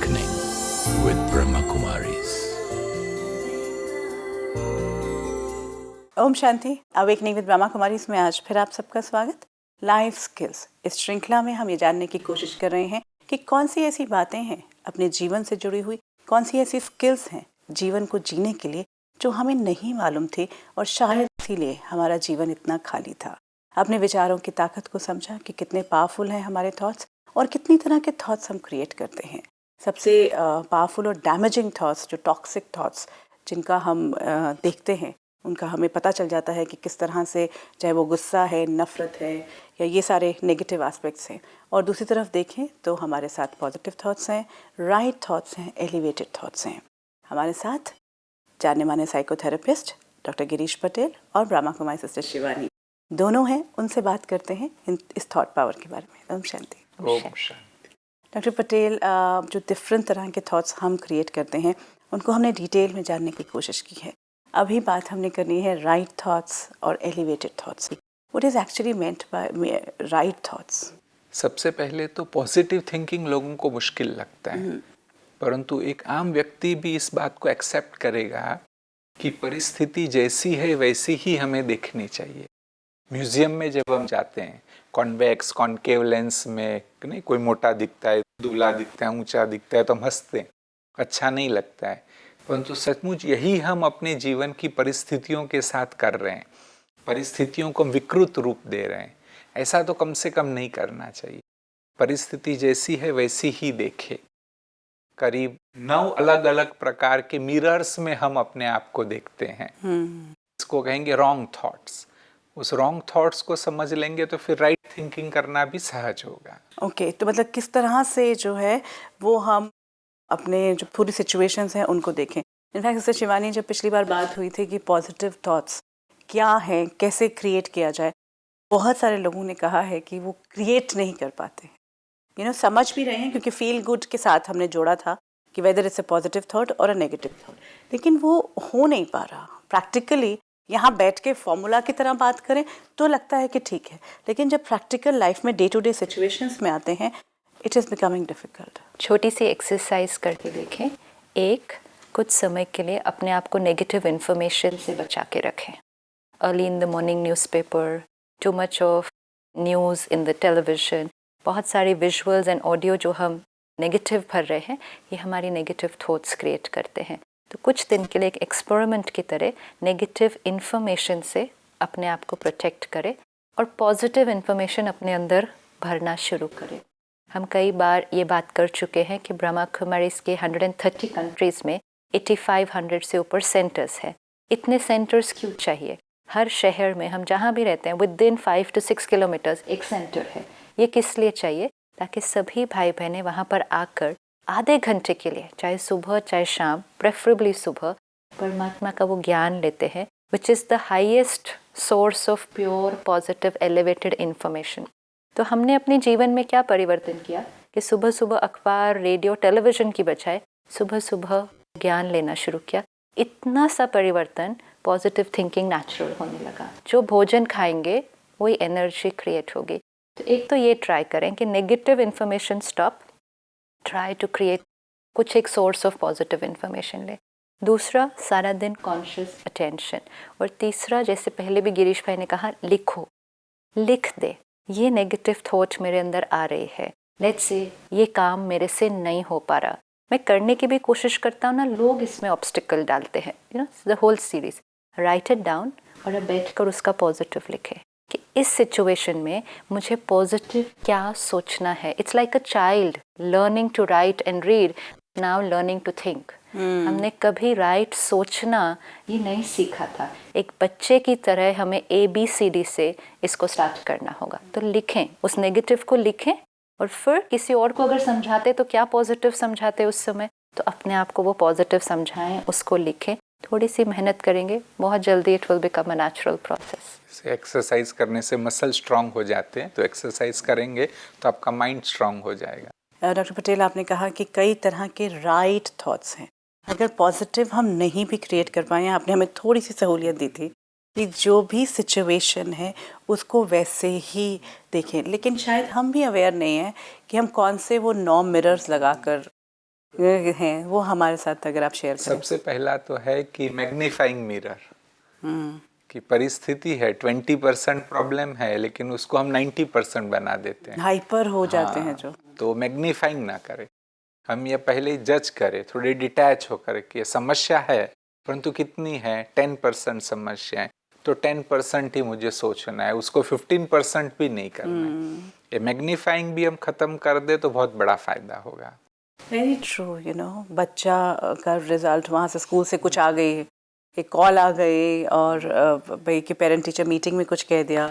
Awakening with Brahma Kumaris. Om Shanti. Awakening with Brahma Kumaris में आज फिर आप सबका स्वागत। लाइफ स्किल्स इस श्रृंखला में हम ये जानने की कोशिश कर रहे हैं कि कौन सी ऐसी बातें हैं अपने जीवन से जुड़ी हुई, कौन सी ऐसी स्किल्स हैं जीवन को जीने के लिए जो हमें नहीं मालूम थी और शायद इसीलिए हमारा जीवन इतना खाली था। अपने विचारों की ताकत को समझा कि कितने पावरफुल हैं हमारे थॉट्स और कितनी तरह के थॉट्स हम क्रिएट करते हैं। सबसे पावरफुल और डैमेजिंग थॉट्स, जो टॉक्सिक थॉट्स जिनका हम देखते हैं, उनका हमें पता चल जाता है कि किस तरह से, चाहे वो गुस्सा है, नफ़रत है या ये सारे नेगेटिव एस्पेक्ट्स हैं। और दूसरी तरफ देखें तो हमारे साथ पॉजिटिव थॉट्स हैं, राइट थॉट्स हैं, एलिवेटेड थॉट्स हैं। हमारे साथ जाने माने साइकोथेरेपिस्ट डॉक्टर गिरीश पटेल और ब्रह्मा कुमारी सिस्टर शिवानी दोनों हैं। उनसे बात करते हैं इस थॉट पावर के बारे में। ओम शांति। ओम शांति। डॉक्टर पटेल, जो डिफरेंट तरह के थॉट्स हम क्रिएट करते हैं उनको हमने डिटेल में जानने की कोशिश की है। अभी बात हमने करनी है राइट थॉट्स और एलिवेटेड थॉट्स की। What is actually meant by right thoughts? सबसे पहले तो पॉजिटिव थिंकिंग लोगों को मुश्किल लगता है, परंतु एक आम व्यक्ति भी इस बात को एक्सेप्ट करेगा कि परिस्थिति जैसी है वैसी ही हमें देखनी चाहिए। म्यूजियम में जब हम जाते हैं, कॉन्वेक्स कॉन्केव लेंस में नहीं, कोई मोटा दिखता है, दुबला दिखता है, ऊंचा दिखता है तो हम हंसते हैं, अच्छा नहीं लगता है। परंतु सचमुच यही हम अपने जीवन की परिस्थितियों के साथ कर रहे हैं। परिस्थितियों को विकृत रूप दे रहे हैं। ऐसा तो कम से कम नहीं करना चाहिए। परिस्थिति जैसी है वैसी ही देखे। करीब 9 अलग अलग प्रकार के मिरर्स में हम अपने आप को देखते हैं। इसको कहेंगे रॉन्ग थॉट्स। उस रॉन्ग थॉट्स को समझ लेंगे तो फिर राइट थिंकिंग करना भी सहज होगा। ओके, तो मतलब किस तरह से जो है वो हम अपने जो पूरी सिचुएशंस हैं उनको देखें। इनफैक्ट सिस्टर शिवानी, जब पिछली बार बात हुई थी कि पॉजिटिव थॉट्स क्या हैं, कैसे क्रिएट किया जाए, बहुत सारे लोगों ने कहा है कि वो क्रिएट नहीं कर पाते। समझ भी रहे हैं क्योंकि फील गुड के साथ हमने जोड़ा था कि whether it's a positive thought और अ नेगेटिव थॉट, लेकिन वो हो नहीं पा रहा। प्रैक्टिकली यहाँ बैठ के फॉर्मूला की तरह बात करें तो लगता है कि ठीक है, लेकिन जब प्रैक्टिकल लाइफ में डे टू डे सिचुएशंस में आते हैं, इट इज़ बिकमिंग डिफिकल्ट। छोटी सी एक्सरसाइज करके देखें। एक, कुछ समय के लिए अपने आप को नेगेटिव इन्फॉर्मेशन से बचा के रखें। Early in the morning newspaper, too much of news in the television, बहुत सारी विजुअल्स एंड ऑडियो जो हम नेगेटिव भर रहे हैं, ये हमारी नेगेटिव थॉट्स क्रिएट करते हैं। तो कुछ दिन के लिए एक एक्सपेरिमेंट की तरह नेगेटिव इन्फॉर्मेशन से अपने आप को प्रोटेक्ट करें और पॉजिटिव इन्फॉर्मेशन अपने अंदर भरना शुरू करें। हम कई बार ये बात कर चुके हैं कि ब्रह्मा कुमारीज के 130 कंट्रीज़ में 8500 से ऊपर सेंटर्स हैं। इतने सेंटर्स क्यों चाहिए? हर शहर में हम जहाँ भी रहते हैं विद इन 5 to 6 किलोमीटर्स एक सेंटर है। ये किस लिए चाहिए? ताकि सभी भाई बहनें वहाँ पर आकर आधे घंटे के लिए, चाहे सुबह चाहे शाम, प्रेफरेबली सुबह, परमात्मा का वो ज्ञान लेते हैं, which is the highest source of pure positive elevated information. तो हमने अपने जीवन में क्या परिवर्तन किया कि सुबह सुबह अखबार, रेडियो, टेलीविज़न की बजाय सुबह सुबह ज्ञान लेना शुरू किया। इतना सा परिवर्तन, पॉजिटिव थिंकिंग नेचुरल होने लगा। जो भोजन खाएंगे वही एनर्जी क्रिएट होगी। तो एक तो ये ट्राई करें कि negative information stop, try to create कुछ एक सोर्स ऑफ पॉजिटिव इन्फॉर्मेशन ले। दूसरा, सारा दिन कॉन्शियस अटेंशन। और तीसरा, जैसे पहले भी गिरीश भाई ने कहा, लिखो, लिख दे ये नेगेटिव थॉट मेरे अंदर आ रही है। लेट्स से ये काम मेरे से नहीं हो पा रहा, मैं करने की भी कोशिश करता हूँ ना, लोग इसमें ऑब्स्टिकल डालते हैं, the whole series. Write it down और अब बैठकर उसका पॉजिटिव लिखें कि इस सिचुएशन में मुझे पॉजिटिव क्या सोचना है। It's like a child learning to write and read, now learning to think. हमने कभी राइट सोचना ये नहीं सीखा था। एक बच्चे की तरह हमें ABCD से इसको स्टार्ट करना होगा। तो लिखें, उस नेगेटिव को लिखें और फिर किसी और को अगर समझाते तो क्या पॉजिटिव समझाते उस समय, तो अपने आप को वो पॉजिटिव समझाएं, उसको लिखें। थोड़ी सी मेहनत करेंगे, बहुत जल्दी it will become a natural process. Exercise करने से मसल स्ट्रांग हो जाते हैं, तो एक्सरसाइज करेंगे तो आपका माइंड स्ट्रांग हो जाएगा। डॉक्टर पटेल, आपने कहा कि कई तरह के राइट थॉट्स हैं। अगर पॉजिटिव हम नहीं भी क्रिएट कर पाए, आपने हमें थोड़ी सी सहूलियत दी थी कि जो भी सिचुएशन है उसको वैसे ही देखें, लेकिन शायद हम भी अवेयर नहीं हैं कि हम कौन से वो 9 मिरर्स लगाकर हैं वो हमारे साथ अगर आप शेयर करें। सबसे पहला तो है कि मैग्नीफाइंग मिरर, कि परिस्थिति है 20% प्रॉब्लम है लेकिन उसको हम 90% बना देते हैं, हाइपर हो जाते हैं जो। तो मैग्नीफाइंग ना करें, हम ये पहले जज करें, थोड़े डिटैच होकर कि ये समस्या है परंतु कितनी है, 10% समस्या है तो 10% ही मुझे सोचना है, उसको 15% भी नहीं करना है। ये मैग्नीफाइंग भी हम खत्म कर दे तो बहुत बड़ा फायदा होगा। वेरी ट्रू, यू नो, बच्चा का रिजल्ट वहाँ से स्कूल से कुछ आ गई, एक कॉल आ गई और भाई कि पेरेंट टीचर मीटिंग में कुछ कह दिया,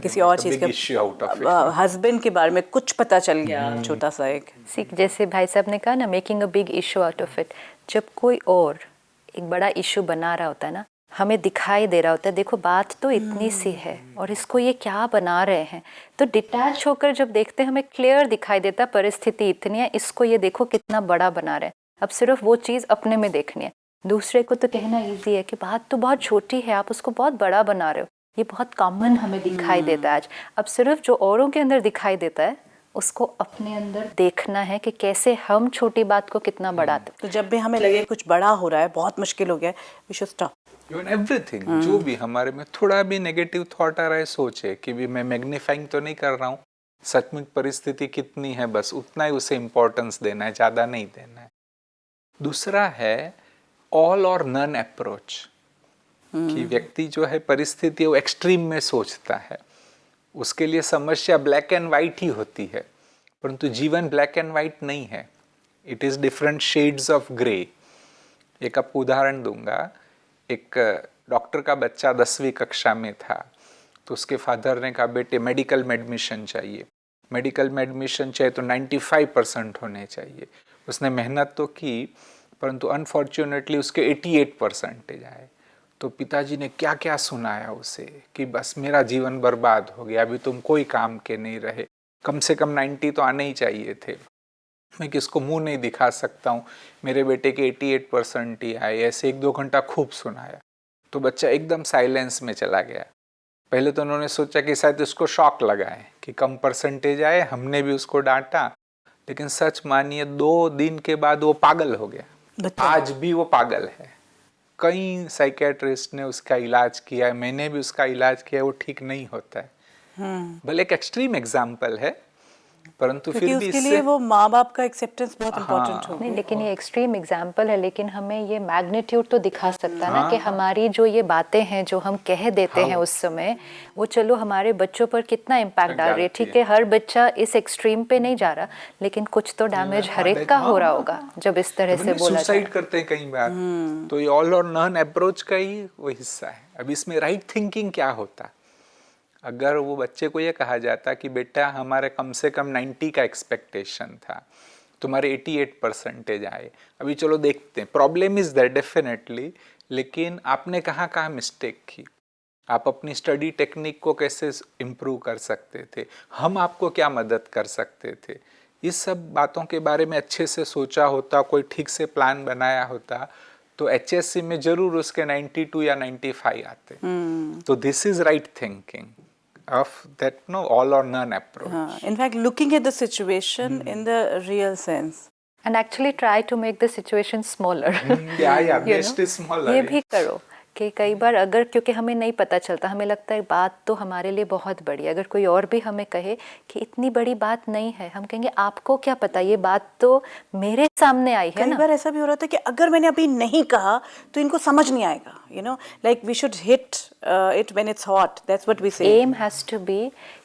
किसी और चीज़ का, हस्बैंड के बारे में कुछ पता चल गया, छोटा सा एक सीख, जैसे भाई साहब ने कहा ना, making a big issue out of it. जब कोई और एक बड़ा इशू बना रहा होता है ना, हमें दिखाई दे रहा होता है देखो बात तो इतनी सी है और इसको ये क्या बना रहे हैं, तो डिटैच होकर जब देखते हैं हमें क्लियर दिखाई देता परिस्थिति इतनी है, इसको ये देखो कितना बड़ा बना रहे हैं। अब सिर्फ वो चीज़ अपने में देखनी है, दूसरे को तो कहना ईजी है कि बात तो बहुत छोटी है, आप उसको बहुत बड़ा बना रहे हो, ये बहुत कॉमन हमें दिखाई देता है आज। अब सिर्फ जो औरों के अंदर दिखाई देता है उसको अपने अंदर देखना है कि कैसे हम छोटी बात को कितना बढ़ाते। तो जब भी हमें लगे कुछ बड़ा हो रहा है, बहुत मुश्किल हो गया है, we should stop. Even everything, जो भी हमारे में थोड़ा भी नेगेटिव थॉट आ रहा है, सोचे कि भी मैं मैग्नीफाइंग तो नहीं कर रहा हूँ, सचमुच परिस्थिति कितनी है, बस उतना ही उसे इम्पोर्टेंस देना है, ज़्यादा नहीं देना है। दूसरा है ऑल और नन अप्रोच, कि व्यक्ति जो है परिस्थिति वो एक्सट्रीम में सोचता है, उसके लिए समस्या ब्लैक एंड वाइट ही होती है, परंतु जीवन ब्लैक एंड वाइट नहीं है, it is different shades of grey. एक आपको उदाहरण दूंगा, एक डॉक्टर का बच्चा 10वीं कक्षा में था, तो उसके फादर ने कहा बेटे मेडिकल में एडमिशन चाहिए, मेडिकल में एडमिशन चाहिए तो 95% होने चाहिए। उसने मेहनत तो की परंतु अनफॉर्चुनेटली उसके 88% आए। तो पिताजी ने क्या क्या सुनाया उसे कि बस मेरा जीवन बर्बाद हो गया, अभी तुम कोई काम के नहीं रहे, कम से कम 90 तो आने ही चाहिए थे, मैं किसको मुंह नहीं दिखा सकता हूँ, मेरे बेटे के 88% ही आए। ऐसे 1-2 घंटा खूब सुनाया, तो बच्चा एकदम साइलेंस में चला गया। पहले तो उन्होंने सोचा कि शायद उसको शॉक लगा है कि कम परसेंटेज आए, हमने भी उसको डांटा, लेकिन सच मानिए 2 दिन के बाद वो पागल हो गया। आज भी वो पागल है, कई साइकेट्रिस्ट ने उसका इलाज किया है, मैंने भी उसका इलाज किया, वो ठीक नहीं होता है। भले एक एक्सट्रीम एग्जाम्पल है परंतु फिर भी उसके लिए वो माँ बाप का एक्सेप्टेंस बहुत इम्पोर्टेंट हो। नहीं, लेकिन ये एक्सट्रीम एग्जाम्पल है, लेकिन हमें ये मैग्नीट्यूड तो दिखा सकता है ना कि हमारी जो ये बातें हैं जो हम कह देते हैं उस समय, वो चलो हमारे बच्चों पर कितना इम्पैक्ट डाल रही है। ठीक है, हर बच्चा इस एक्सट्रीम पे नहीं जा रहा, लेकिन कुछ तो डैमेज हर एक का हो रहा होगा जब इस तरह से बोला जाए। सुसाइड करते हैं कई बार, तो ये ऑल और नन अप्रोच का ही वो हिस्सा है। अब इसमें राइट थिंकिंग क्या होता, अगर वो बच्चे को ये कहा जाता कि बेटा हमारे कम से कम 90 का एक्सपेक्टेशन था, तुम्हारे 88% आए, अभी चलो देखते हैं, प्रॉब्लम इज दैट डेफिनेटली, लेकिन आपने कहाँ मिस्टेक की, आप अपनी स्टडी टेक्निक को कैसे इम्प्रूव कर सकते थे, हम आपको क्या मदद कर सकते थे, इस सब बातों के बारे में अच्छे से सोचा होता, कोई ठीक से प्लान बनाया होता, तो HSC में जरूर उसके 92 या 95 आते। तो this is right thinking of that all or none approach. In fact, looking at the situation in the real sense. And actually try to make the situation smaller. Yeah, best is smaller. ये भी करो कि कई बार अगर, क्योंकि हमें नहीं पता चलता, हमें लगता है बात तो हमारे लिए बहुत बड़ी है, अगर कोई और भी हमें कहे कि इतनी बड़ी बात नहीं है, हम कहेंगे आपको क्या पता, ये बात तो मेरे सामने आई है ना। कई बार ऐसा भी हो रहा था कि अगर मैंने अभी नहीं कहा तो इनको समझ नहीं आएगा, you know, like we should hit it when it's hot, that's what we say. Aim has to be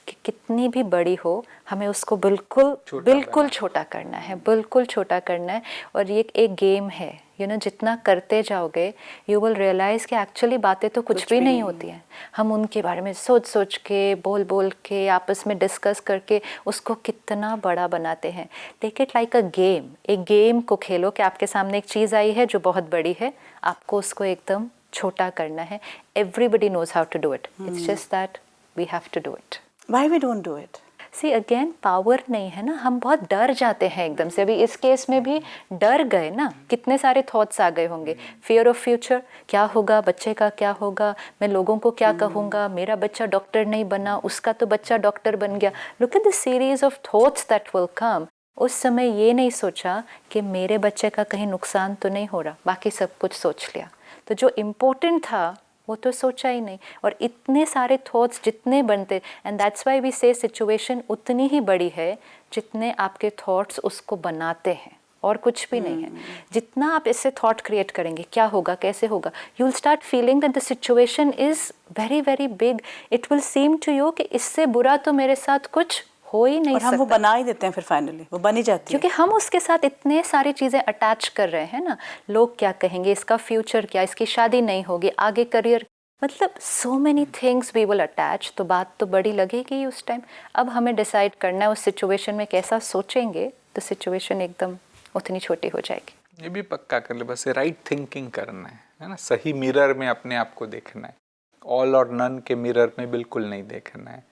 कि कितनी भी बड़ी हो हमें उसको बिल्कुल छोटा करना है, बिल्कुल छोटा करना है। और ये एक गेम है, यू नो, जितना करते जाओगे यू विल रियलाइज कि एक्चुअली बातें तो कुछ भी नहीं होती हैं। हम उनके बारे में सोच के, बोल के, आपस में डिस्कस करके उसको कितना बड़ा बनाते हैं। Take it like a game, एक गेम को खेलो कि आपके सामने एक चीज़ आई है जो बहुत बड़ी है, आपको उसको एकदम छोटा करना है। Everybody knows how to do it, it's just that we have to do it. Why we don't do it? See again, power नहीं है ना, हम बहुत डर जाते हैं एकदम से। अभी इस केस में भी डर गए ना, कितने सारे थॉट्स आ गए होंगे, फियर ऑफ फ्यूचर, क्या होगा बच्चे का, क्या होगा, मैं लोगों को क्या कहूँगा, मेरा बच्चा डॉक्टर नहीं बना, उसका तो बच्चा डॉक्टर बन गया। Look at the series of thoughts that will come उस समय ये नहीं सोचा कि मेरे बच्चे का कहीं नुकसान तो नहीं हो रहा, बाकी सब कुछ सोच लिया। तो जो इम्पोर्टेंट था वो तो सोचा ही नहीं। और इतने सारे थॉट्स जितने बनते, एंड दैट्स वाई वी से सिचुएशन उतनी ही बड़ी है जितने आपके थॉट्स उसको बनाते हैं, और कुछ भी नहीं है। जितना आप इससे थॉट क्रिएट करेंगे, क्या होगा, कैसे होगा, you will start feeling that the situation is very very big. It will seem to you कि इससे बुरा तो मेरे साथ कुछ हो ही नहीं और हम सकता। वो बना ही देते हैं, फिर फाइनली वो बनी जाती है, क्योंकि हम उसके साथ इतने सारी चीज़ें अटैच कर रहे हैं ना। लोग क्या कहेंगे, इसका फ्यूचर क्या, इसकी शादी नहीं होगी, आगे करियर, मतलब so many things we will attach. तो बात तो बड़ी लगेगी ही उस टाइम। अब हमें डिसाइड करना है उस सिचुएशन में कैसा सोचेंगे, तो सिचुएशन एकदम उतनी छोटी हो जाएगी। ये भी पक्का कर ले, बस राइट थिंकिंग करना है ना। सही मिरर में अपने आप को देखना है, ऑल और नन के मिरर में बिल्कुल नहीं देखना है।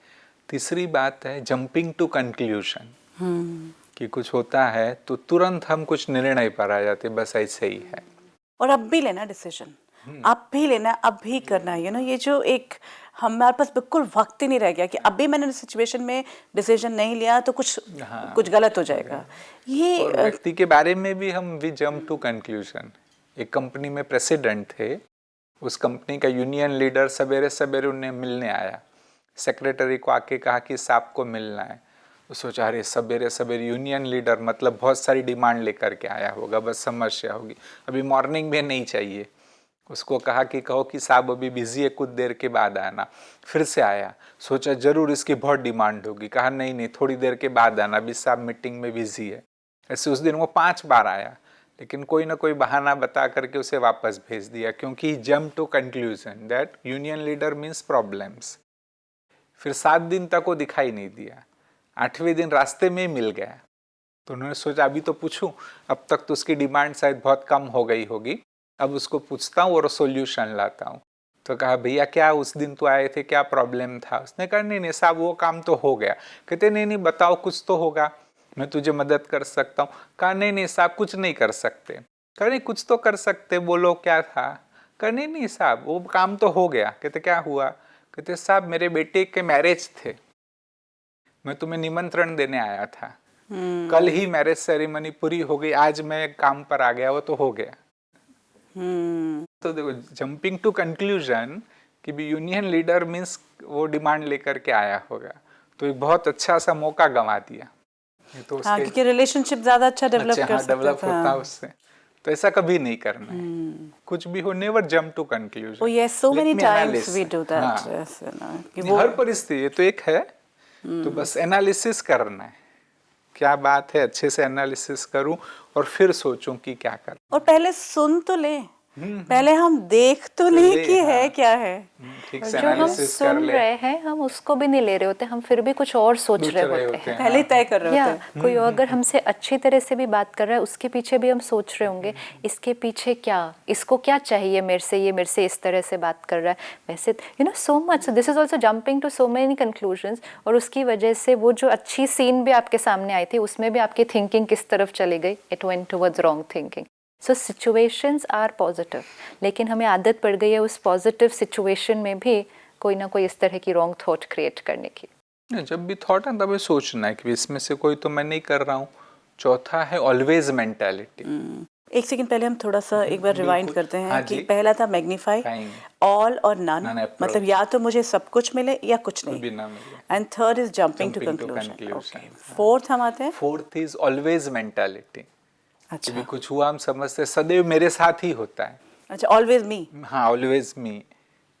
तीसरी बात है जंपिंग टू कंक्लूजन, कि कुछ होता है तो तुरंत हम कुछ निर्णय पर आ जाते, बस ऐसे ही है। और अब भी लेना डिसीजन, अब भी लेना, अब भी करना है। ये जो एक हमारे पास बिल्कुल वक्त ही नहीं रह गया कि अभी मैंने सिचुएशन में डिसीजन नहीं लिया तो कुछ गलत हो जाएगा। ये और व्यक्ति के बारे में भी हम वी जंप टू कंक्लूजन। एक कंपनी में प्रेसिडेंट थे, उस कंपनी का यूनियन लीडर सवेरे सवेरे उन्हें मिलने आया। सेक्रेटरी को आके कहा कि साहब को मिलना है। तो सोचा अरे सवेरे सवेरे यूनियन लीडर, मतलब बहुत सारी डिमांड लेकर के आया होगा, बस समस्या होगी, अभी मॉर्निंग में नहीं चाहिए। उसको कहा कि कहो कि साहब अभी बिजी है, कुछ देर के बाद आना। फिर से आया, सोचा जरूर इसकी बहुत डिमांड होगी, कहा नहीं नहीं थोड़ी देर के बाद आना, अभी साहब मीटिंग में बिजी है। ऐसे उस दिन वो 5 बार आया, लेकिन कोई ना कोई बहाना बता करके उसे वापस भेज दिया, क्योंकि jump to conclusion that union leader means problems. फिर 7 दिन तक वो दिखाई नहीं दिया, 8वें दिन रास्ते में ही मिल गया। तो उन्होंने सोचा अभी तो पूछूं, अब तक तो उसकी डिमांड शायद बहुत कम हो गई होगी, अब उसको पूछता हूँ और सोल्यूशन लाता हूँ। तो कहा भैया क्या उस दिन तो आए थे, क्या प्रॉब्लम था? उसने कहा नहीं नहीं साहब वो काम तो हो गया। कहते नहीं नहीं बताओ कुछ तो होगा, मैं तुझे मदद कर सकता हूँ। कहा नहीं नहीं साहब कुछ नहीं कर सकते। कहा नहीं कुछ तो कर सकते, बोलो क्या था? कहा नहीं नहीं साहब वो काम तो हो गया। कहते क्या हुआ? कहते साहब मेरे बेटे के मैरिज थे, मैं तुम्हें निमंत्रण देने आया था, कल ही मैरिज सेरेमनी पूरी हो गई, आज मैं काम पर आ गया, वो तो हो गया। तो देखो जंपिंग टू कंक्लूजन कि भी यूनियन लीडर मीन्स वो डिमांड लेकर के आया होगा, तो एक बहुत अच्छा सा मौका गंवा दिया। तो हाँ, क्योंकि रिलेशनशिप ज्यादा अच्छा डेवलप कर सकता डेवलप होता है उससे। तो ऐसा कभी नहीं करना है, कुछ भी हो never jump to conclusion. Oh yes, so many times we do that. Yes, कि वो हर परिस्थिति तो एक है, तो बस एनालिसिस करना है, क्या बात है, अच्छे से एनालिसिस करूं और फिर सोचूं कि क्या करूं। और पहले सुन तो ले, पहले हम देख तो ले कि है क्या है। ठीक से जो हम एनालिसिस कर सुन ले। रहे हैं हम उसको भी नहीं ले रहे होते, हम फिर भी कुछ और सोच रहे होते हैं। पहले ही तय कर रहे या होते हैं। कोई अगर हमसे अच्छी तरह से भी बात कर रहा है, उसके पीछे भी हम सोच रहे होंगे इसके पीछे क्या, इसको क्या चाहिए मेरे से, ये मेरे से इस तरह से बात कर रहा है। वैसे so much, this is also jumping to so many conclusions. और उसकी वजह से वो जो अच्छी सीन भी आपके सामने आई थी, उसमें भी आपकी थिंकिंग किस तरफ चली गई, it went towards wrong thinking. So situations are positive, लेकिन हमें आदत पड़ गई है उस पॉजिटिव सिचुएशन में भी कोई ना कोई इस तरह की रॉन्ग थॉट क्रिएट करने की। जब भी थॉट है तभी सोचना है कि इसमें से कोई तो मैं नहीं कर रहा हूँ। चौथा है ऑलवेज मेंटालिटी। एक सेकंड पहले हम थोड़ा सा एक बार रिवाइंड करते हैं। हाँ कि जी। पहला था मैग्नीफाई, ऑल और नन, मतलब या तो मुझे सब कुछ मिले या कुछ नहीं। And third is jumping to conclusion. Fourth हम आते हैं, फोर्थ इज ऑलवेज मेंटालिटी। अच्छा भी कुछ हुआ हम समझते सदैव मेरे साथ ही होता है। अच्छा, ऑलवेज मी। हाँ ऑलवेज मी,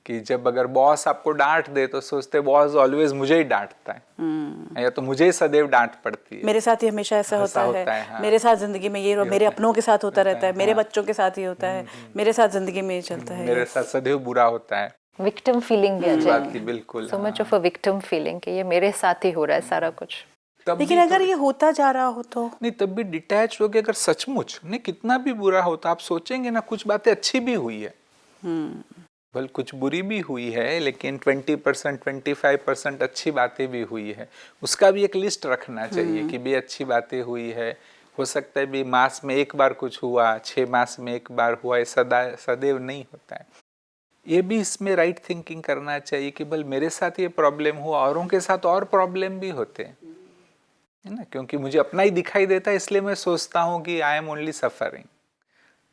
कि जब अगर बॉस आपको डांट दे तो सोचते बॉस ऑलवेज मुझे ही डांटता है, या तो मुझे ही सदैव डांट पड़ती है, मेरे साथ ही हमेशा ऐसा होता है, हाँ। मेरे साथ जिंदगी में ये मेरे अपनों के साथ होता रहता है, मेरे बच्चों के साथ ही होता है, मेरे साथ जिंदगी में ये चलता है, मेरे साथ सदैव बुरा होता है। विक्टिम फीलिंग भी आ जाएगी, बिल्कुल so much of a victim feeling कि ये मेरे साथ ही हो रहा है सारा कुछ। लेकिन अगर ये होता जा रहा हो तो नहीं, तब भी डिटैच हो गए। अगर सचमुच नहीं कितना भी बुरा होता, आप सोचेंगे ना कुछ बातें अच्छी भी हुई है, बल कुछ बुरी भी हुई है, लेकिन 20% 25% अच्छी बातें भी हुई है, उसका भी एक लिस्ट रखना चाहिए कि भी अच्छी बातें हुई है। हो सकता है भी मास में एक बार कुछ हुआ, 6 मास में एक बार हुआ, ये सदैव नहीं होता है। ये भी इसमें राइट थिंकिंग करना चाहिए कि बल मेरे साथ ये प्रॉब्लम हुआ, औरों के साथ और प्रॉब्लम भी होते हैं, है ना, क्योंकि मुझे अपना ही दिखाई देता है इसलिए मैं सोचता हूँ कि आई एम ओनली सफरिंग।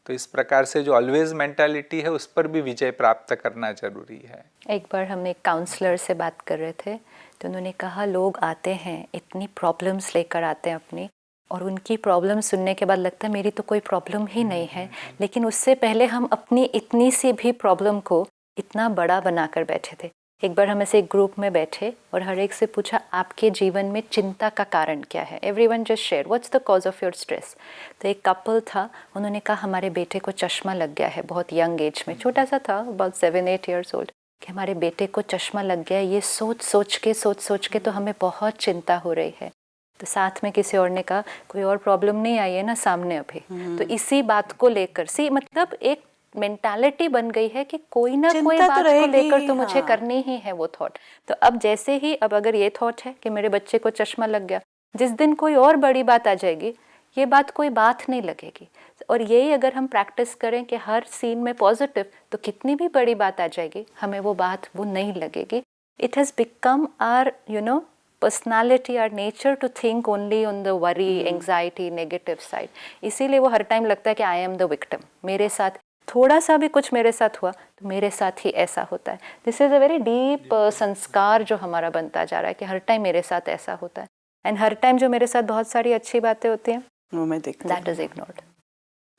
तो इस प्रकार से जो ऑलवेज मेंटालिटी है उस पर भी विजय प्राप्त करना जरूरी है। एक बार हम एक काउंसलर से बात कर रहे थे तो उन्होंने कहा लोग आते हैं इतनी प्रॉब्लम्स लेकर आते हैं अपनी, और उनकी प्रॉब्लम सुनने के बाद लगता है मेरी तो कोई प्रॉब्लम ही नहीं है, लेकिन उससे पहले हम अपनी इतनी सी भी प्रॉब्लम को इतना बड़ा बनाकर बैठे थे। एक बार हम ऐसे एक ग्रुप में बैठे और हर एक से पूछा आपके जीवन में चिंता का कारण क्या है। Everyone just share what's the cause of your stress. तो एक कपल था, उन्होंने कहा हमारे बेटे को चश्मा लग गया है, बहुत यंग एज में, छोटा सा था, अबाउट 7-8 ईयर्स ओल्ड, कि हमारे बेटे को चश्मा लग गया, ये सोच सोच के तो हमें बहुत चिंता हो रही है। तो साथ में किसी और ने कहा कोई और प्रॉब्लम नहीं आई है ना सामने अभी। तो इसी बात को लेकर मतलब एक मेंटालिटी बन गई है कि कोई ना कोई चिंता तो बात को रहेगी, लेकर तो मुझे हाँ। करनी ही है वो थॉट। तो अब जैसे ही अब अगर ये थॉट है कि मेरे बच्चे को चश्मा लग गया, जिस दिन कोई और बड़ी बात आ जाएगी ये बात कोई बात नहीं लगेगी। और यही अगर हम प्रैक्टिस करें कि हर सीन में पॉजिटिव, तो कितनी भी बड़ी बात आ जाएगी हमें वो बात वो नहीं लगेगी। It has become our personality, our nature to think only on the worry, anxiety, negative side. इसीलिए वो हर टाइम लगता है कि आई एम द विक्टिम, मेरे साथ थोड़ा सा भी कुछ मेरे साथ हुआ तो मेरे साथ ही ऐसा होता है। This is a very deep संस्कार जो हमारा बनता जा रहा है कि हर टाइम मेरे साथ ऐसा होता है, एंड हर टाइम जो मेरे साथ बहुत सारी अच्छी बातें होती हैं वो मैं देखती दैट हूँ। Is ignored.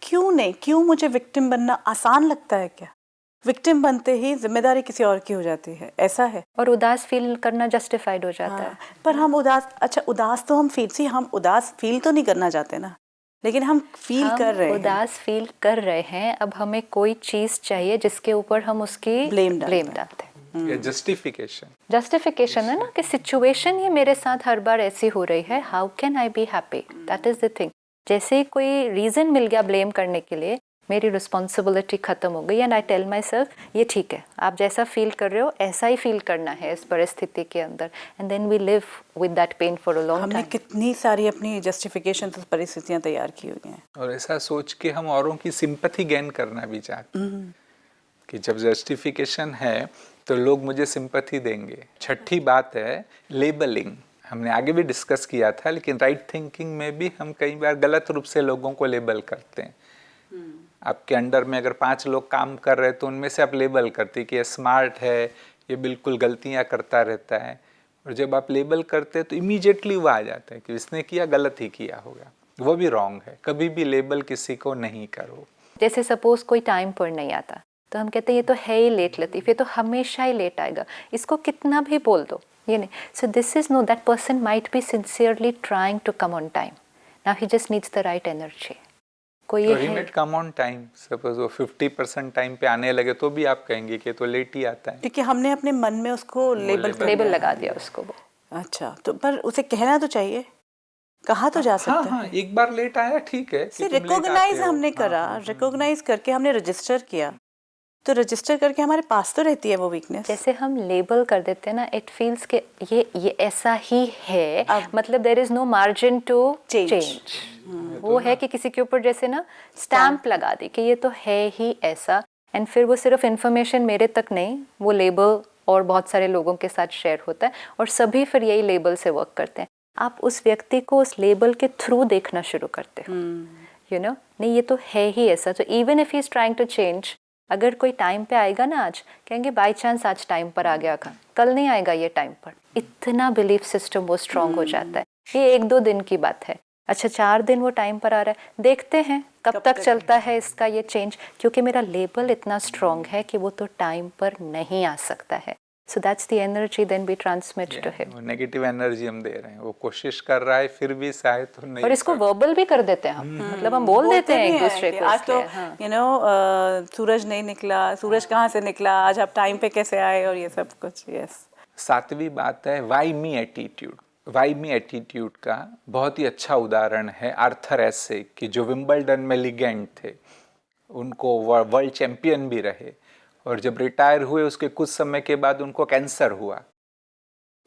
क्यों नहीं, क्यों मुझे विक्टिम बनना आसान लगता है क्या? विक्टिम बनते ही जिम्मेदारी किसी और की हो जाती है, ऐसा है। और उदास फील करना जस्टिफाइड हो जाता है। पर हम उदास, अच्छा उदास तो हम उदास फील तो नहीं करना चाहते ना, लेकिन हम फील कर रहे हैं। उदास फील कर रहे हैं, अब हमें कोई चीज चाहिए जिसके ऊपर हम उसकी ब्लेम डालते हैं। या जस्टिफिकेशन है ना कि सिचुएशन ही मेरे साथ हर बार ऐसी हो रही है, how can I be happy, that is the thing. जैसे ही कोई रीजन मिल गया ब्लेम करने के लिए, मेरी रिस्पॉन्सिबिलिटी खत्म हो गई, and I tell myself ये ठीक है, आप जैसा फील कर रहे हो ऐसा ही फील करना है इस परिस्थिति के अंदर, and then we live with that pain for a long हमने टाइम। कितनी सारी अपनी जस्टिफिकेशन तो परिस्थितियां तैयार की हुई हैं, और ऐसा सोच के हम औरों की सिंपैथी गेन करना भी चाहते हैं कि जब जस्टिफिकेशन है तो लोग मुझे सिंपैथी देंगे। छठी बात है लेबलिंग, हमने आगे भी डिस्कस किया था, लेकिन राइट थिंकिंग में भी हम कई बार गलत रूप से लोगों को लेबल करते हैं। आपके अंडर में अगर 5 लोग काम कर रहे हैं तो उनमें से आप लेबल करते कि ये स्मार्ट है, ये बिल्कुल गलतियां करता रहता है, और जब आप लेबल करते हैं तो इमीडिएटली वो आ जाता है कि इसने किया गलत ही किया होगा, वो भी रॉन्ग है। कभी भी लेबल किसी को नहीं करो। जैसे सपोज कोई टाइम पर नहीं आता तो हम कहते हैं ये तो है ही लेट लतीफ़, ये तो हमेशा ही लेट आएगा, इसको कितना भी बोल दो ये नहीं। So this is no, that person might be sincerely trying to come on time, now he just needs the right energy. कोई ये है कम ऑन टाइम, सपोज वो 50% टाइम पे आने लगे तो भी आप कहेंगे कि तो लेट ही आता है, क्योंकि हमने अपने मन में उसको लेबल लगा दिया उसको वो। अच्छा, तो पर उसे कहना तो चाहिए, कहा तो जा सकता हाँ, है। एक बार लेट आया ठीक है, कि तुम लेट रिकॉग्नाइज आते हो। हमने करा, रिकॉग्नाइज करके हमने रजिस्टर किया, तो रजिस्टर करके हमारे पास तो रहती है वो वीकनेस। जैसे हम लेबल कर देते हैं ना, इट फील्स के ये ऐसा ही है, मतलब there is no margin to change. वो है कि किसी के ऊपर जैसे ना स्टैम्प लगा दी कि ये तो है ही ऐसा, एंड फिर वो सिर्फ इन्फॉर्मेशन मेरे तक नहीं, वो लेबल और बहुत सारे लोगों के साथ शेयर होता है, और सभी फिर यही लेबल से वर्क करते हैं। आप उस व्यक्ति को उस लेबल के थ्रू देखना शुरू करते हो, यू नो, नहीं ये तो है ही ऐसा। तो even if he is trying to change, अगर कोई टाइम पे आएगा ना, आज कहेंगे बाय चांस आज टाइम पर आ गया, कल नहीं आएगा ये टाइम पर। इतना बिलीफ सिस्टम वो स्ट्रांग हो जाता है। ये 1-2 दिन की बात है, अच्छा 4 दिन वो टाइम पर आ रहा है, देखते हैं कब तक चलता है इसका ये चेंज, क्योंकि मेरा लेबल इतना स्ट्रांग है कि वो तो टाइम पर नहीं आ सकता है। So that's the energy then we transmit to him. वो नेगेटिव एनर्जी हम दे रहे हैं, वो कोशिश कर रहा है फिर भी शायद तो नहीं। और इसको वर्बल भी कर देते हैं हम, मतलब हम बोल देते हैं एक दूसरे को। आज तो यू नो सूरज नहीं निकला, सूरज कहाँ से निकला, आज आप टाइम पे कैसे आए, और ये सब कुछ। यस। 7वीं बात है why me attitude. Why me attitude का बहुत ही अच्छा उदाहरण है आर्थर एसे, कि जो विंबलडन में लीजेंड थे, उनको वर्ल्ड चैंपियन भी रहे, और जब रिटायर हुए उसके कुछ समय के बाद उनको कैंसर हुआ।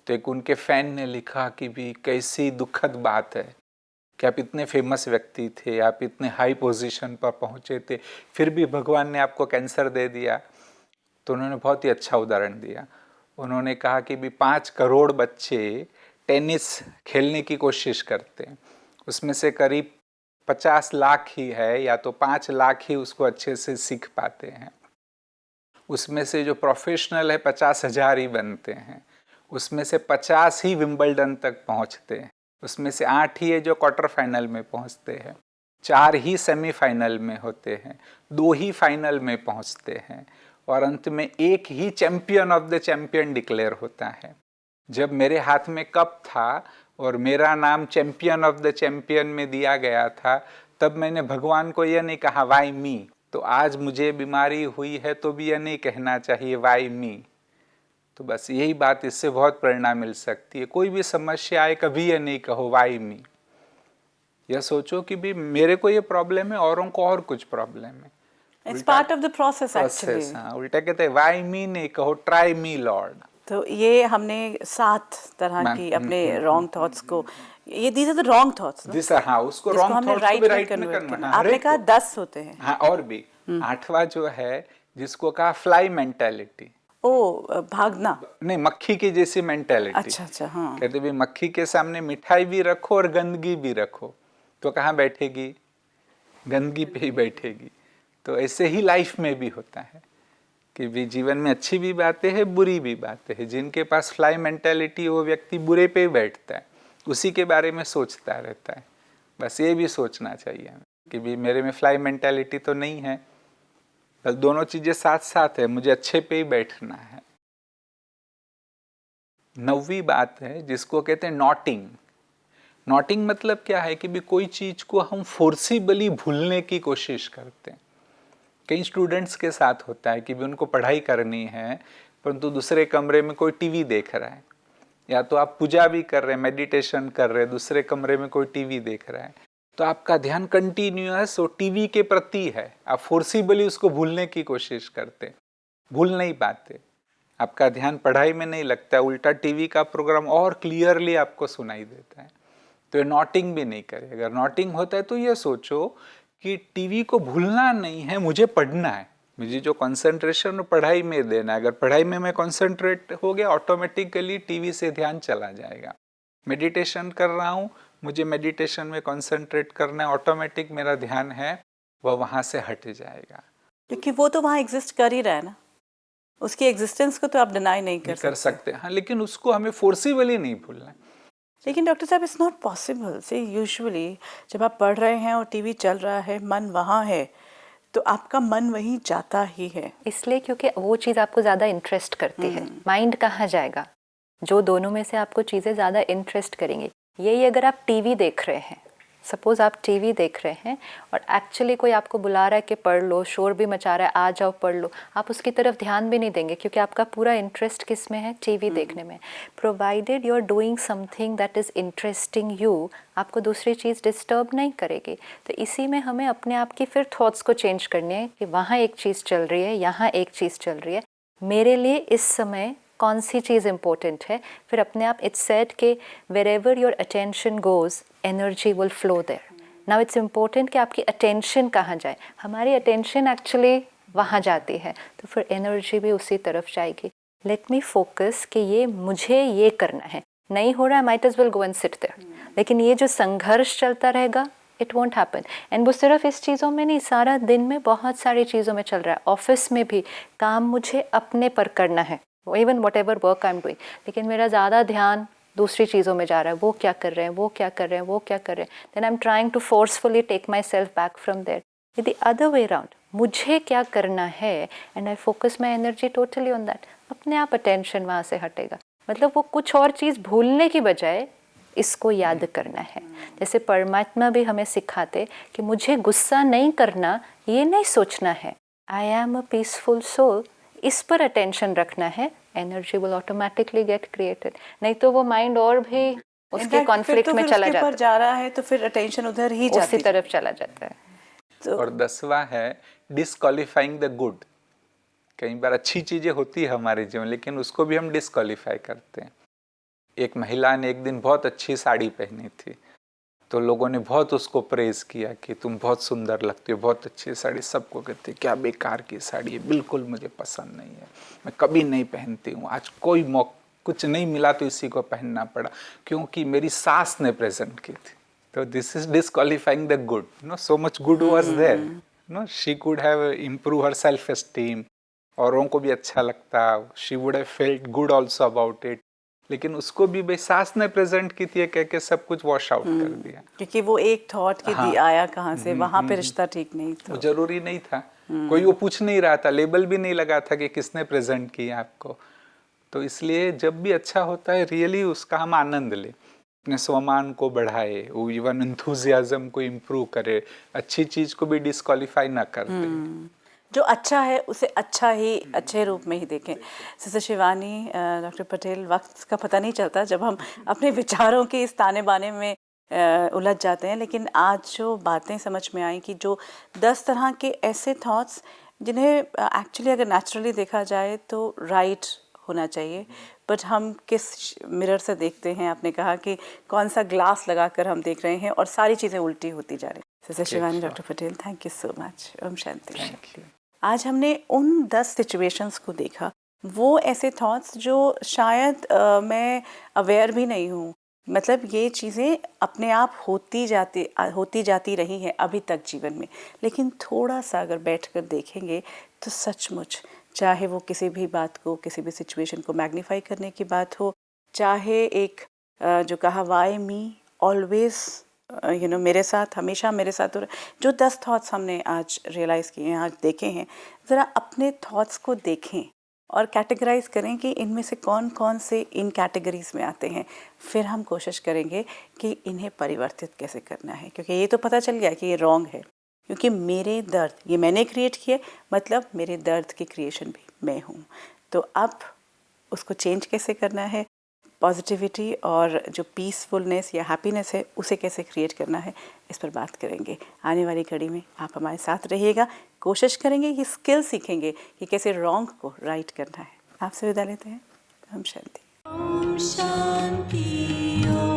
तो एक उनके फैन ने लिखा कि भी कैसी दुखद बात है कि आप इतने फेमस व्यक्ति थे, आप इतने हाई पोजीशन पर पहुंचे थे, फिर भी भगवान ने आपको कैंसर दे दिया। तो उन्होंने बहुत ही अच्छा उदाहरण दिया। उन्होंने कहा कि भी 5 करोड़ बच्चे टेनिस खेलने की कोशिश करते हैं, उसमें से करीब 50 लाख ही है या तो 5 लाख ही उसको अच्छे से सीख पाते हैं। उसमें से जो प्रोफेशनल है 50,000 ही बनते हैं, उसमें से 50 ही विंबलडन तक पहुंचते हैं, उसमें से 8 ही है जो क्वार्टर फाइनल में पहुंचते हैं, 4 ही सेमीफाइनल में होते हैं, 2 ही फाइनल में पहुंचते हैं और अंत में 1 ही champion of the champion declare होता है। जब मेरे हाथ में कप था और मेरा नाम चैंपियन ऑफ द चैंपियन में दिया गया था, तब मैंने भगवान को यह नहीं कहा वाई मी। तो आज मुझे बीमारी हुई है तो भी यह नहीं कहना चाहिए वाई मी। तो बस यही बात, इससे बहुत प्रेरणा मिल सकती है। कोई भी समस्या आए कभी यह नहीं कहो वाई मी, यह सोचो कि भी मेरे को ये प्रॉब्लम है, औरों को और कुछ प्रॉब्लम है। It's part of the process actually. हाँ, उल्टा कहते हैं वाई मी नहीं कहो, ट्राई मी लॉर्ड। तो ये हमने 7 तरह की अपने रॉन्ग थॉट्स को, ये these are the wrong thoughts, हाँ, उसको रॉन्ग थॉट्स को भी राइट में करना। आपने कहा 10 होते हैं। हाँ, और भी 8वां जो है जिसको कहा फ्लाई मेंटालिटी। ओ, भागना नहीं, मक्खी की जैसी मेंटालिटी। अच्छा, हाँ। कहते भी मक्खी के सामने मिठाई भी रखो और गंदगी भी रखो तो कहाँ बैठेगी? गंदगी पे ही बैठेगी। तो ऐसे ही लाइफ में भी होता है कि भी जीवन में अच्छी भी बातें हैं, बुरी भी बातें हैं। जिनके पास फ्लाई मेंटालिटी, वो व्यक्ति बुरे पे ही बैठता है, उसी के बारे में सोचता रहता है। बस ये भी सोचना चाहिए कि भी मेरे में फ्लाई मेंटालिटी तो नहीं है, बस दोनों चीज़ें साथ साथ है, मुझे अच्छे पे ही बैठना है। 9वीं बात है जिसको कहते हैं नॉटिंग। नॉटिंग मतलब क्या है कि भी कोई चीज़ को हम फोर्सिबली भूलने की कोशिश करते हैं। कई स्टूडेंट्स के साथ होता है कि भी उनको पढ़ाई करनी है परंतु दूसरे कमरे में कोई टीवी देख रहा है, या तो आप पूजा भी कर रहे हैं, मेडिटेशन कर रहे हैं, दूसरे कमरे में कोई टीवी देख रहा है, तो आपका ध्यान कंटिन्यूअस वो टीवी के प्रति है। आप फोर्सिबली उसको भूलने की कोशिश करते, भूल नहीं पाते, आपका ध्यान पढ़ाई में नहीं लगता है, उल्टा टीवी का प्रोग्राम और क्लियरली आपको सुनाई देता है। तो ये नॉटिंग भी नहीं करे। अगर नॉटिंग होता है तो ये सोचो कि टीवी को भूलना नहीं है, मुझे पढ़ना है, मुझे जो कंसंट्रेशन पढ़ाई में देना है। अगर पढ़ाई में मैं कंसंट्रेट हो गया, ऑटोमेटिकली टीवी से ध्यान चला जाएगा। मेडिटेशन कर रहा हूँ, मुझे मेडिटेशन में कंसंट्रेट करना है, ऑटोमेटिक मेरा ध्यान है वह वहाँ से हट जाएगा, क्योंकि वो तो वहाँ एग्जिस्ट कर ही रहा है ना, उसकी एग्जिस्टेंस को तो आप डिनाई नहीं कर सकते। हाँ, लेकिन उसको हमें फोर्सिबली नहीं भूलना है। लेकिन डॉक्टर साहब, इट्स नॉट पॉसिबल। से यूजुअली जब आप पढ़ रहे हैं और टीवी चल रहा है, मन वहाँ है, तो आपका मन वहीं जाता ही है, इसलिए क्योंकि वो चीज़ आपको ज़्यादा इंटरेस्ट करती है। माइंड कहाँ जाएगा? जो दोनों में से आपको चीज़ें ज़्यादा इंटरेस्ट करेंगी। यही अगर आप टीवी देख रहे हैं, सपोज आप टीवी देख रहे हैं और एक्चुअली कोई आपको बुला रहा है कि पढ़ लो, शोर भी मचा रहा है, आ जाओ पढ़ लो, आप उसकी तरफ ध्यान भी नहीं देंगे क्योंकि आपका पूरा इंटरेस्ट किस में है? टीवी देखने में। Provided you are doing something that is interesting you, आपको दूसरी चीज़ डिस्टर्ब नहीं करेगी। तो इसी में हमें अपने आप की फिर थॉट्स को चेंज करने हैं कि वहाँ एक चीज़ चल रही है, यहाँ एक चीज़ चल रही है, मेरे लिए इस समय कौन सी चीज़ इम्पोर्टेंट है। फिर अपने आप इट्स सेड के wherever your attention goes energy will flow there. Now it's important कि आपकी अटेंशन कहाँ जाए। हमारी अटेंशन एक्चुअली वहाँ जाती है तो फिर एनर्जी भी उसी तरफ जाएगी। लेट मी फोकस कि ये मुझे ये करना है, नहीं हो रहा है, might as well go and sit there. लेकिन ये जो संघर्ष चलता रहेगा, इट वॉन्ट हैपन। एंड वो सिर्फ इस चीज़ों में नहीं, सारा दिन में बहुत सारी चीज़ों में चल रहा है। ऑफिस में भी काम मुझे अपने पर करना है, even what ever work I am doing, लेकिन मेरा ज़्यादा ध्यान दूसरी चीज़ों में जा रहा है। वो क्या कर रहे हैं, वो क्या कर रहे हैं, वो क्या कर रहे हैं। Then I am trying to forcefully take myself back from there. The other way around, मुझे क्या करना है and I focus my energy totally on that, अपने आप अटेंशन वहाँ से हटेगा। मतलब वो कुछ और चीज़ भूलने की बजाय इसको याद करना है। जैसे परमात्मा भी हमें सिखाते कि मुझे गुस्सा नहीं करना, ये नहीं सोचना है I am a peaceful soul, इस पर अटेंशन रखना है, energy will automatically get created. नहीं तो वो माइंड और भी उसके कॉन्फ्लिक्ट में चला जाता है, जा रहा है तो फिर अटेंशन उधर ही उसी तरफ चला जाता है। तो और 10वां है डिस्क्वालिफाइंग द गुड। कई बार अच्छी चीजें होती है हमारे जीवन, लेकिन उसको भी हम डिस्क्वालिफाई करते हैं। एक महिला ने एक दिन बहुत अच्छी साड़ी पहनी थी, तो लोगों ने बहुत उसको प्रेज किया कि तुम बहुत सुंदर लगती हो, बहुत अच्छी साड़ी। सबको कहते क्या बेकार की साड़ी है, बिल्कुल मुझे पसंद नहीं है, मैं कभी नहीं पहनती हूँ, आज कोई कुछ नहीं मिला तो इसी को पहनना पड़ा, क्योंकि मेरी सास ने प्रेजेंट की थी। तो this is disqualifying the good, so much good was there, she could have improve her self esteem, औरों को भी अच्छा लगता, she would have felt good also about it, लेकिन उसको भी भाई सास ने प्रेजेंट की थी कह के सब कुछ वॉश आउट कर दिया, क्योंकि वो एक थॉट की हाँ, आया कहाँ से, वहां पे रिश्ता ठीक नहीं था, वो जरूरी नहीं था, कोई वो पूछ नहीं रहा था, लेबल भी नहीं लगा था कि किसने प्रेजेंट किया आपको। तो इसलिए जब भी अच्छा होता है रियली उसका हम आनंद लें, अपने स्वमान को बढ़ाए, वो इवन एंथुजियाज्म को इम्प्रूव करे, अच्छी चीज को भी डिस्क्वालीफाई ना कर दे। जो अच्छा है उसे अच्छा ही अच्छे रूप में ही देखें। सिस्टर शिवानी, डॉक्टर पटेल, वक्त का पता नहीं चलता जब हम अपने विचारों के इस ताने बाने में उलझ जाते हैं, लेकिन आज जो बातें समझ में आई कि जो 10 तरह के ऐसे थॉट्स जिन्हें एक्चुअली अगर नेचुरली देखा जाए तो राइट होना चाहिए, बट हम किस मिरर से देखते हैं, आपने कहा कि कौन सा ग्लास लगाकर हम देख रहे हैं और सारी चीज़ें उल्टी होती जा रही हैं। Sister Shivani, doctor Patel, thank you so much. Om Shanti. Thank you. आज हमने उन 10 सिचुएशंस को देखा, वो ऐसे थॉट्स जो शायद मैं अवेयर भी नहीं हूँ, मतलब ये चीज़ें अपने आप होती जाती रही हैं अभी तक जीवन में, लेकिन थोड़ा सा अगर बैठकर देखेंगे तो सचमुच, चाहे वो किसी भी बात को, किसी भी सिचुएशन को मैग्नीफाई करने की बात हो, चाहे एक जो कहा वाई मी ऑलवेज, मेरे साथ, हमेशा मेरे साथ हो रहा, जो 10 थॉट्स हमने आज रियलाइज़ किए हैं, आज देखे हैं, ज़रा अपने थॉट्स को देखें और कैटेगराइज करें कि इनमें से कौन कौन से इन कैटेगरीज में आते हैं। फिर हम कोशिश करेंगे कि इन्हें परिवर्तित कैसे करना है, क्योंकि ये तो पता चल गया कि ये रॉन्ग है, क्योंकि मेरे दर्द ये मैंने क्रिएट किए, मतलब मेरे दर्द की क्रिएशन भी मैं हूँ। तो अब उसको चेंज कैसे करना है, पॉजिटिविटी और जो पीसफुलनेस या हैप्पीनेस है उसे कैसे क्रिएट करना है, इस पर बात करेंगे। आने वाली कड़ी में आप हमारे साथ रहिएगा, कोशिश करेंगे, ये स्किल सीखेंगे कि कैसे रॉन्ग को राइट करना है। आपसे विदा लेते हैं। ओम शांति। ओम शांति।